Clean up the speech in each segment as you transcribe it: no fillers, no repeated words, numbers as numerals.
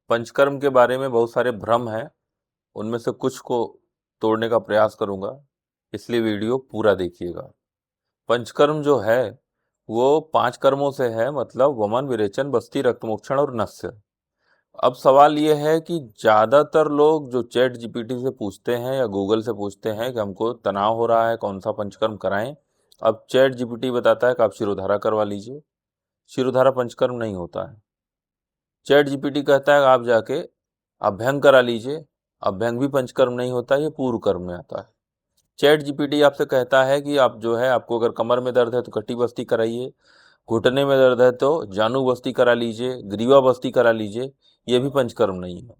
पंचकर्म के बारे में बहुत सारे भ्रम हैं, उनमें से कुछ को तोड़ने का प्रयास करूंगा, इसलिए वीडियो पूरा देखिएगा। पंचकर्म जो है वो 5 कर्मों से है, मतलब वमन, विरेचन, बस्ती, रक्तमोक्षण और नस्य। अब सवाल ये है कि ज़्यादातर लोग जो चैट जीपीटी से पूछते हैं या गूगल से पूछते हैं कि हमको तनाव हो रहा है, कौन सा पंचकर्म कराएं। अब चैट जीपीटी बताता है कि आप शिरोधारा करवा लीजिए। शिरोधारा पंचकर्म नहीं होता है। चैट जीपीटी कहता है आप जाके अभ्यंग करा लीजिए। अभ्यंग भी पंचकर्म नहीं होता, ये पूर्व कर्म में आता है। चैट जीपीटी आपसे कहता है कि आप जो है, आपको अगर कमर में दर्द है तो कटी बस्ती कराइए, घुटने में दर्द है तो जानु बस्ती करा लीजिए, ग्रीवा बस्ती करा लीजिए। ये भी पंचकर्म नहीं है।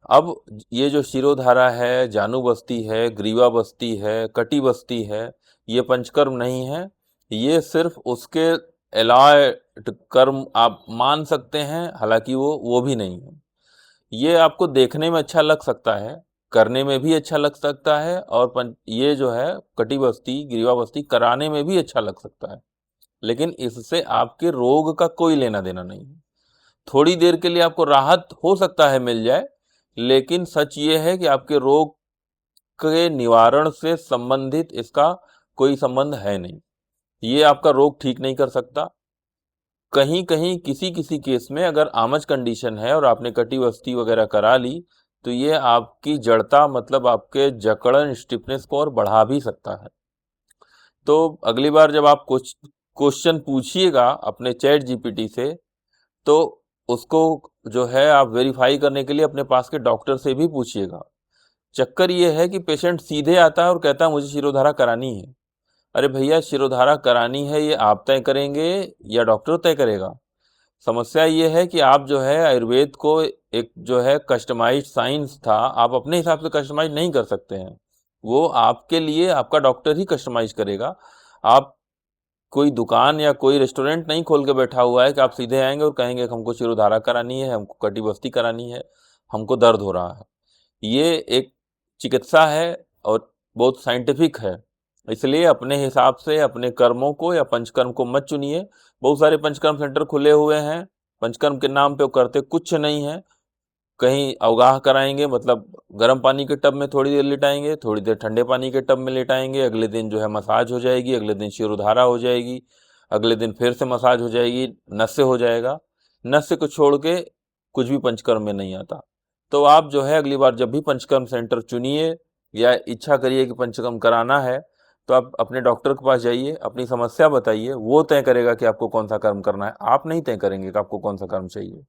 अब ये जो शिरोधारा है, जानु बस्ती है, ग्रीवा बस्ती है, कटी बस्ती है, ये पंचकर्म नहीं है। ये सिर्फ उसके एलाइड कर्म आप मान सकते हैं, हालांकि वो भी नहीं है। ये आपको देखने में अच्छा लग सकता है, करने में भी अच्छा लग सकता है, और ये जो है कटी बस्ती, ग्रीवा बस्ती कराने में भी अच्छा लग सकता है, लेकिन इससे आपके रोग का कोई लेना देना नहीं है। थोड़ी देर के लिए आपको राहत हो सकता है मिल जाए, लेकिन सच ये है कि आपके रोग के निवारण से संबंधित इसका कोई संबंध है नहीं। ये आपका रोग ठीक नहीं कर सकता। कहीं कहीं किसी किसी केस में अगर आमच कंडीशन है और आपने कटी बस्ती वगैरह करा ली, तो ये आपकी जड़ता, मतलब आपके जकड़न, स्टिफनेस को और बढ़ा भी सकता है। तो अगली बार जब आप कुछ क्वेश्चन पूछिएगा अपने चैट जीपीटी से, तो उसको जो है आप वेरीफाई करने के लिए अपने पास के डॉक्टर से भी पूछिएगा। चक्कर ये है कि पेशेंट सीधे आता है और कहता है मुझे शिरोधारा करानी है। अरे भैया, शिरोधारा करानी है ये आप तय करेंगे या डॉक्टर तय करेगा? समस्या ये है कि आप जो है आयुर्वेद को एक जो है कस्टमाइज्ड साइंस था, आप अपने हिसाब से कस्टमाइज नहीं कर सकते हैं। वो आपके लिए आपका डॉक्टर ही कस्टमाइज करेगा। आप कोई दुकान या कोई रेस्टोरेंट नहीं खोल के बैठा हुआ है कि आप सीधे आएंगे और कहेंगे कि हमको शिरोधारा करानी है, हमको कटी बस्ती करानी है, हमको दर्द हो रहा है। ये एक चिकित्सा है और बहुत साइंटिफिक है। इसलिए अपने हिसाब से अपने कर्मों को या पंचकर्म को मत चुनिए। बहुत सारे पंचकर्म सेंटर खुले हुए हैं, पंचकर्म के नाम पे वो करते कुछ नहीं है। कहीं अवगाह कराएंगे, मतलब गर्म पानी के टब में थोड़ी देर लिटाएंगे, थोड़ी देर ठंडे पानी के टब में लिटाएंगे, अगले दिन जो है मसाज हो जाएगी, अगले दिन शिरोधारा हो जाएगी, अगले दिन फिर से मसाज हो जाएगी, नस्य हो जाएगा। नस्य को छोड़ के कुछ भी पंचकर्म में नहीं आता। तो आप जो है अगली बार जब भी पंचकर्म सेंटर चुनिए या इच्छा करिए कि पंचकर्म कराना है, तो आप अपने डॉक्टर के पास जाइए, अपनी समस्या बताइए, वो तय करेगा कि आपको कौन सा कर्म करना है। आप नहीं तय करेंगे कि आपको कौन सा कर्म चाहिए।